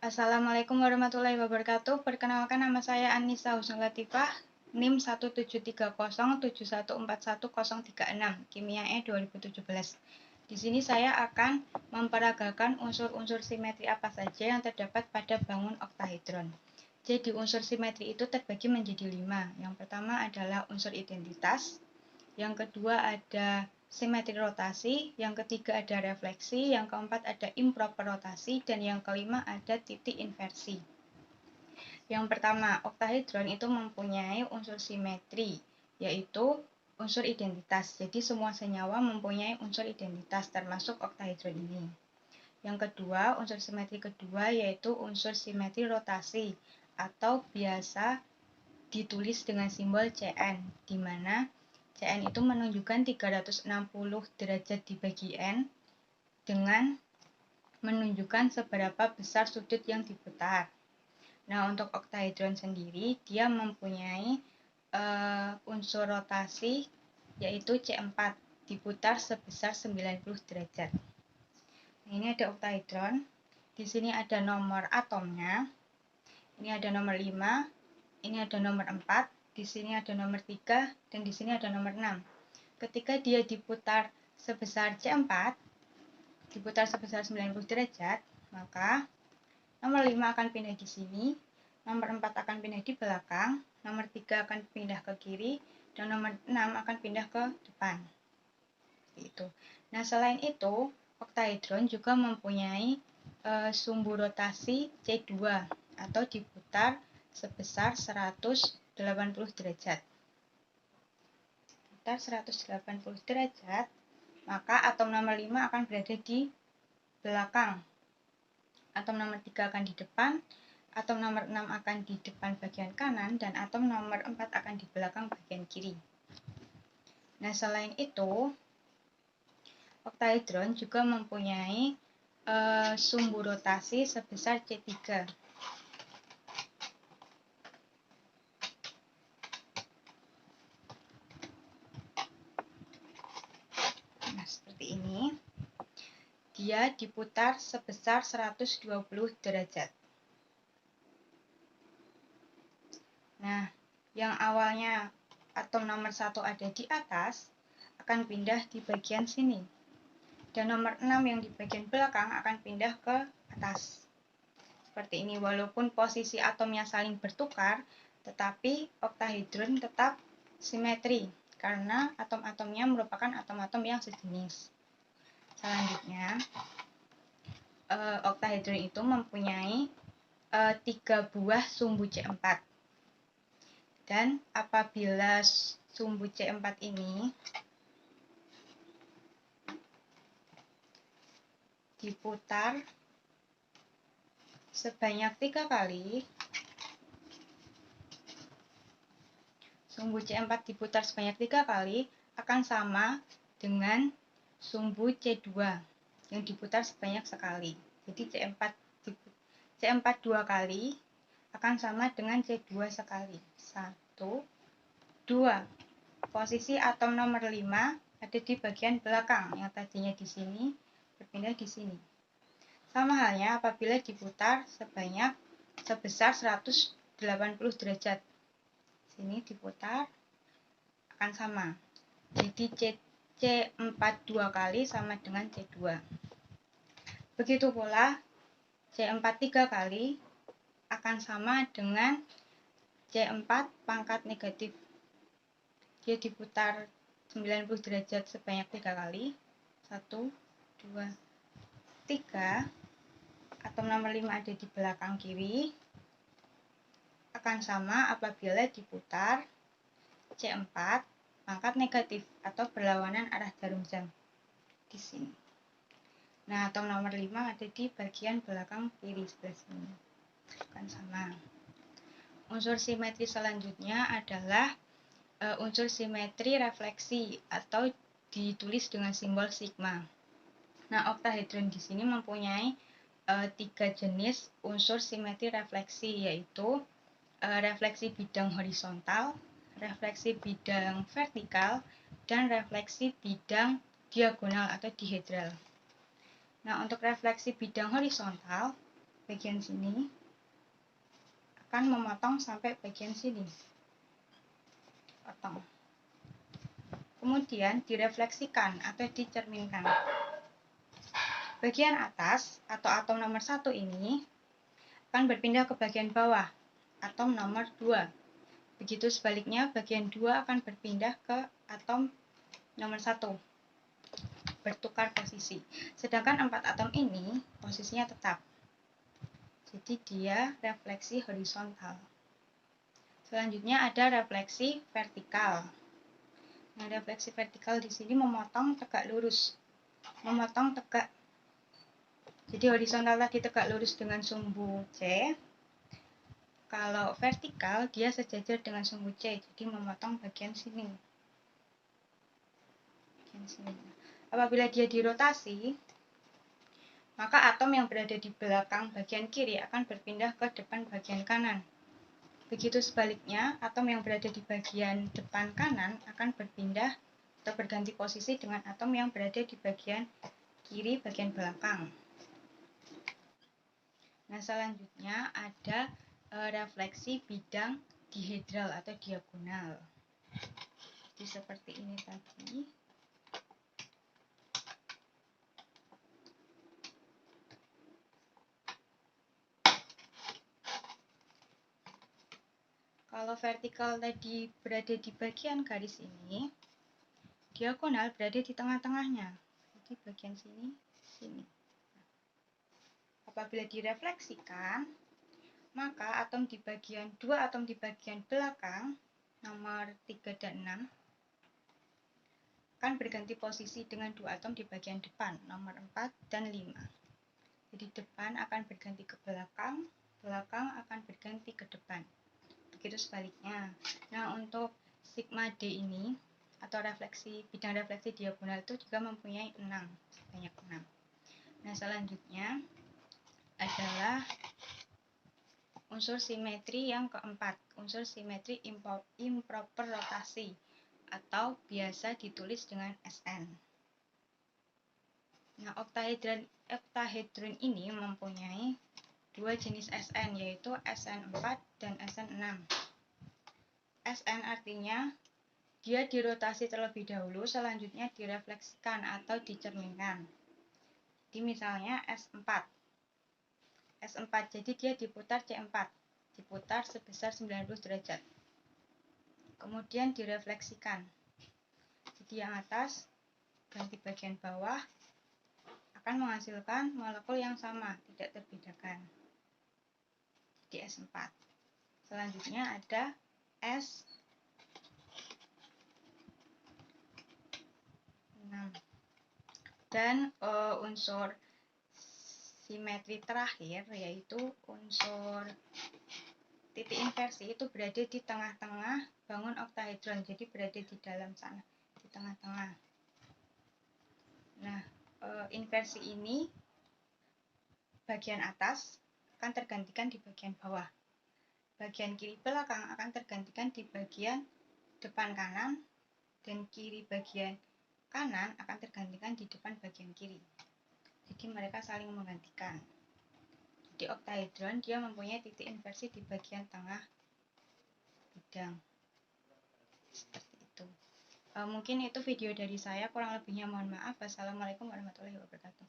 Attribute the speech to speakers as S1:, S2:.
S1: Assalamualaikum warahmatullahi wabarakatuh. Perkenalkan, nama saya Anissa Husnul Latifah, NIM 1730714141036, Kimia E 2017. Di sini saya akan memperagakan unsur-unsur simetri apa saja yang terdapat pada bangun oktahedron. Jadi unsur simetri itu terbagi menjadi 5. Yang pertama adalah unsur identitas, yang kedua ada simetri rotasi, yang ketiga ada refleksi, yang keempat ada improper rotasi, dan yang kelima ada titik inversi. Yang pertama, oktahedron itu mempunyai unsur simetri, yaitu unsur identitas. Jadi semua senyawa mempunyai unsur identitas termasuk oktahedron ini. Yang kedua, unsur simetri kedua yaitu unsur simetri rotasi atau biasa ditulis dengan simbol Cn, di mana Cn itu menunjukkan 360 derajat dibagi N dengan menunjukkan seberapa besar sudut yang diputar. Nah, untuk oktahedron sendiri, dia mempunyai unsur rotasi yaitu C4 diputar sebesar 90 derajat. Nah, ini ada oktahedron. Di sini ada nomor atomnya. Ini ada nomor 5, ini ada nomor 4, di sini ada nomor 3, dan di sini ada nomor 6. Ketika dia diputar sebesar C4, diputar sebesar 90 derajat, maka nomor 5 akan pindah di sini, nomor 4 akan pindah di belakang, nomor 3 akan pindah ke kiri, dan nomor 6 akan pindah ke depan. Itu. Nah, selain itu, oktahedron juga mempunyai sumbu rotasi C2 atau diputar sebesar 180 derajat. Diputar 180 derajat, maka atom nomor 5 akan berada di belakang. Atom nomor 3 akan di depan, atom nomor 6 akan di depan bagian kanan, dan atom nomor 4 akan di belakang bagian kiri. Nah, selain itu, oktahedron juga mempunyai sumbu rotasi sebesar C3. Nah, seperti ini. Dia diputar sebesar 120 derajat. Nah, yang awalnya atom nomor 1 ada di atas, akan pindah di bagian sini. Dan nomor 6 yang di bagian belakang akan pindah ke atas. Seperti ini, walaupun posisi atomnya saling bertukar, tetapi oktahedron tetap simetri, karena atom-atomnya merupakan atom-atom yang sejenis. Selanjutnya, oktahedron itu mempunyai 3 buah sumbu C4. Dan apabila sumbu C4 ini diputar sebanyak 3 kali, sumbu C4 diputar sebanyak 3 kali akan sama dengan sumbu C2 yang diputar sebanyak sekali. Jadi C4 2 kali akan sama dengan C2 sekali. 1, 2. Posisi atom nomor 5 ada di bagian belakang, yang tadinya di sini berpindah di sini. Sama halnya apabila diputar sebesar 180 derajat. Sini diputar akan sama. Jadi C4 2 kali sama dengan C2. Begitu pula C4 3 kali akan sama dengan C4 pangkat negatif. Dia diputar 90 derajat sebanyak 3 kali. 1, 2, 3. Atom nomor 5 ada di belakang kiri. Akan sama apabila diputar C4 pangkat negatif atau berlawanan arah jarum jam di sini. Nah, atom nomor 5 ada di bagian belakang kiri sebelah sini. Akan sama. Unsur simetri selanjutnya adalah unsur simetri refleksi atau ditulis dengan simbol sigma. Nah, oktahedron di sini mempunyai 3 jenis unsur simetri refleksi, yaitu refleksi bidang horizontal, refleksi bidang vertikal, dan refleksi bidang diagonal atau dihedral. Nah, untuk refleksi bidang horizontal, bagian sini akan memotong sampai bagian sini. Potong. Kemudian direfleksikan atau dicerminkan. Bagian atas atau atom nomor 1 ini akan berpindah ke bagian bawah, atom nomor 2. Begitu sebaliknya, bagian 2 akan berpindah ke atom nomor 1. Bertukar posisi. Sedangkan 4 atom ini posisinya tetap. Jadi dia refleksi horizontal. Selanjutnya ada refleksi vertikal. Nah, refleksi vertikal di sini memotong tegak lurus. Memotong tegak. Jadi horizontal tadi tegak lurus dengan sumbu C. Kalau vertikal dia sejajar dengan sumbu C. Jadi memotong bagian sini. Bagian sini. Apabila dia dirotasi, maka atom yang berada di belakang bagian kiri akan berpindah ke depan bagian kanan. Begitu sebaliknya, atom yang berada di bagian depan kanan akan berpindah atau berganti posisi dengan atom yang berada di bagian kiri bagian belakang. Nah, selanjutnya ada refleksi bidang dihedral atau diagonal. Jadi seperti ini tadi. Kalau vertikal tadi berada di bagian garis ini, diagonal berada di tengah-tengahnya. Jadi bagian sini, sini. Apabila direfleksikan, maka atom di bagian 2 atom di bagian belakang nomor 3 dan 6 akan berganti posisi dengan 2 atom di bagian depan nomor 4 dan 5. Jadi depan akan berganti ke belakang, belakang akan berganti ke depan. Begitu sebaliknya. Nah, untuk sigma D ini atau bidang refleksi diagonal itu juga mempunyai 6, sebanyak 6. Nah, selanjutnya adalah unsur simetri yang keempat, unsur simetri improper rotasi atau biasa ditulis dengan Sn. Nah, oktahedron ini mempunyai dua jenis Sn, yaitu Sn4 dan Sn6. Sn artinya dia dirotasi terlebih dahulu, selanjutnya direfleksikan atau dicerminkan. Jadi misalnya S4. S4, jadi dia diputar C4, diputar sebesar 90 derajat. Kemudian direfleksikan. Jadi yang atas ganti bagian bawah akan menghasilkan molekul yang sama, tidak terbedakan. Jadi S4. Selanjutnya ada S6. Dan unsur simetri terakhir yaitu unsur titik inversi itu berada di tengah-tengah bangun oktahedron, jadi berada di dalam sana, di tengah-tengah. Nah, inversi ini bagian atas akan tergantikan di bagian bawah, bagian kiri belakang akan tergantikan di bagian depan kanan, dan kiri bagian kanan akan tergantikan di depan bagian kiri. Jadi mereka saling menggantikan. Di oktahedron dia mempunyai titik inversi di bagian tengah bidang. Seperti itu. Mungkin itu video dari saya, kurang lebihnya mohon maaf. Wassalamualaikum warahmatullahi wabarakatuh.